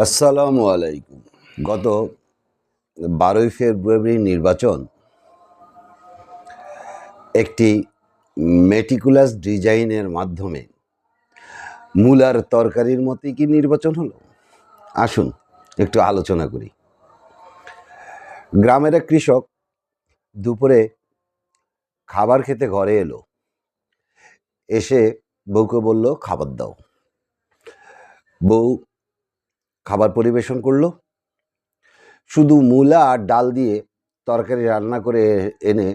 আসসালামু আলাইকুম। গত 12ই ফেব্রুয়ারি নির্বাচন একটি মেটিকুলাস ডিজাইনের মাধ্যমে মূলার তরকারির মতোই কি নির্বাচন হলো? আসুন একটু আলোচনা করি। গ্রামের এক কৃষক দুপুরে খাবার খেতে ঘরে এলো। এসে বউকে বলল, খাবার দাও। বউ খাবার পরিবেশন করলো। শুধু মূলা আর ডাল দিয়ে তরকারি রান্না করে এনে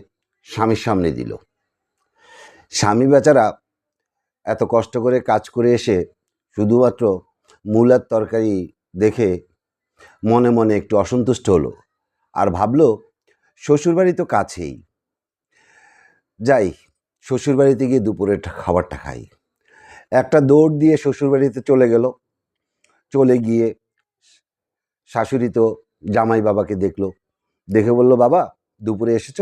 স্বামীর সামনে দিল। স্বামী বেচারা এত কষ্ট করে কাজ করে এসে শুধুমাত্র মূলার তরকারি দেখে মনে মনে একটু অসন্তুষ্ট হলো, আর ভাবলো শ্বশুরবাড়ি তো কাছেই, যাই শ্বশুরবাড়িতে গিয়ে দুপুরের খাবারটা খাই। একটা দৌড় দিয়ে শ্বশুরবাড়িতে চলে গেল। চলে গিয়ে শাশুড়ি তো জামাই বাবাকে দেখলো, দেখে বলল, বাবা দুপুরে এসেছ,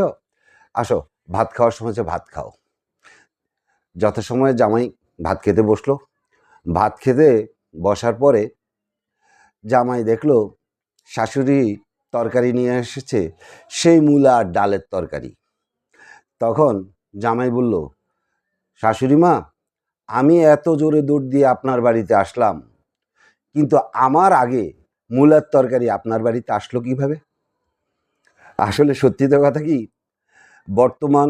আসো ভাত খাওয়ার সময় ভাত খাও। যথাসময়ে জামাই ভাত খেতে বসলো। ভাত খেতে বসার পরে জামাই দেখলো শাশুড়ি তরকারি নিয়ে এসেছে, সেই মূলা আর ডালের তরকারি। তখন জামাই বলল, শাশুড়ি মা, আমি এত জোরে দৌড় দিয়ে আপনার বাড়িতে আসলাম, কিন্তু আমার আগে মূলার তরকারি আপনার বাড়িতে আসলো কিভাবে? আসলে সত্যি তো কথা কি, বর্তমান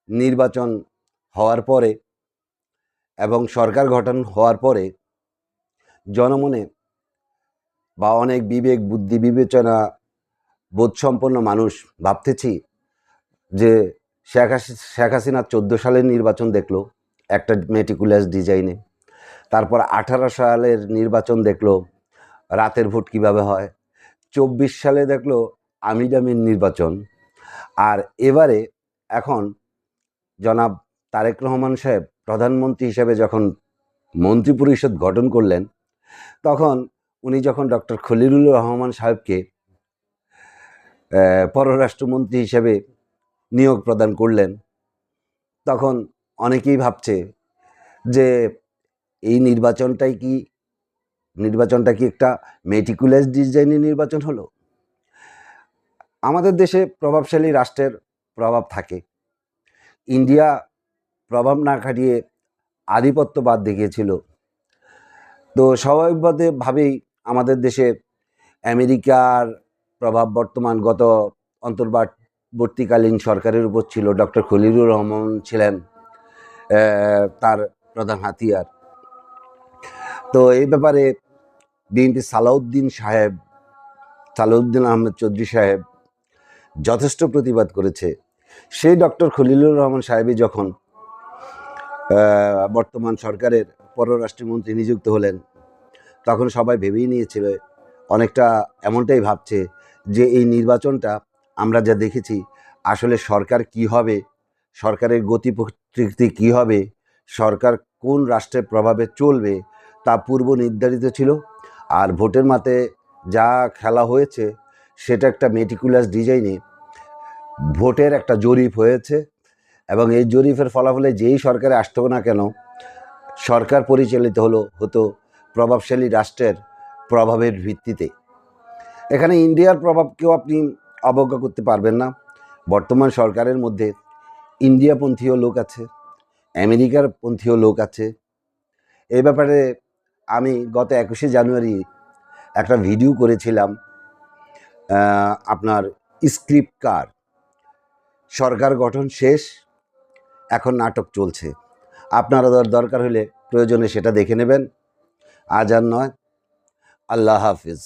নির্বাচন হওয়ার পরে এবং সরকার গঠন হওয়ার পরে জনমনে বা অনেক বিবেক বুদ্ধি বিবেচনা বোধসম্পন্ন মানুষ ভাবতেছি যে শেখ হাসিনা 14 সালের নির্বাচন দেখলো একটা মেটিকুলাস ডিজাইনে, তারপর 18 সালের নির্বাচন দেখলো রাতের ভোট কিভাবে হয়, 24 সালে দেখলো আমিডামির নির্বাচন, আর এবারে এখন জনাব তারেক রহমান সাহেব প্রধানমন্ত্রী হিসেবে যখন মন্ত্রিপরিষদ গঠন করলেন, তখন উনি যখন ডক্টর খলিলুর রহমান সাহেবকে পররাষ্ট্রমন্ত্রী হিসেবে নিয়োগ প্রদান করলেন, তখন অনেকেই ভাবছে যে এই নির্বাচনটা কি একটা মেটিকুলাস ডিজাইনের নির্বাচন হলো? আমাদের দেশে প্রভাবশালী রাষ্ট্রের প্রভাব থাকে। ইন্ডিয়া প্রভাব না খাটিয়ে আধিপত্যবাদ দেখিয়েছিল, তো স্বাভাবিকভাবেই আমাদের দেশে আমেরিকার প্রভাব বর্তমান গত অন্তর্বর্তীকালীন সরকারের উপর ছিল। ডক্টর খলিলুর রহমান ছিলেন তার প্রধান হাতিয়ার। তো এই ব্যাপারে বিএনপি সালাউদ্দিন আহমেদ চৌধুরী সাহেব যথেষ্ট প্রতিবাদ করেছে। সেই ডক্টর খলিলুর রহমান সাহেবই যখন বর্তমান সরকারের পররাষ্ট্রমন্ত্রী নিযুক্ত হলেন, তখন সবাই ভেবেই নিয়েছিল, অনেকটা এমনটাই ভাবছে যে এই নির্বাচনটা আমরা যা দেখেছি, আসলে সরকার কি হবে, সরকারের গতি প্রকৃতি কী হবে, সরকার কোন রাষ্ট্রের প্রভাবে চলবে, তা পূর্ব নির্ধারিত ছিল। আর ভোটের মাঠে যা খেলা হয়েছে সেটা একটা মেটিকুলাস ডিজাইনে ভোটের একটা জরিপ হয়েছে, এবং এই জরিপের ফলাফলে যেই সরকারে আসতো না কেন, সরকার পরিচালিত হতো প্রভাবশালী রাষ্ট্রের প্রভাবের ভিত্তিতে। এখানে ইন্ডিয়ার প্রভাবকেও আপনি অবজ্ঞা করতে পারবেন না। বর্তমান সরকারের মধ্যে ইন্ডিয়াপন্থীয় লোক আছে, আমেরিকার পন্থীয় লোক আছে। এই ব্যাপারে আমি গত 21শে জানুয়ারি একটা ভিডিও করেছিলাম, আপনার স্ক্রিপ্ট কার, সরকার গঠন শেষ, এখন নাটক চলছে। আপনারা দরকার হলে প্রয়োজনে সেটা দেখে নেবেন। আজ আর নয়। আল্লাহ হাফিজ।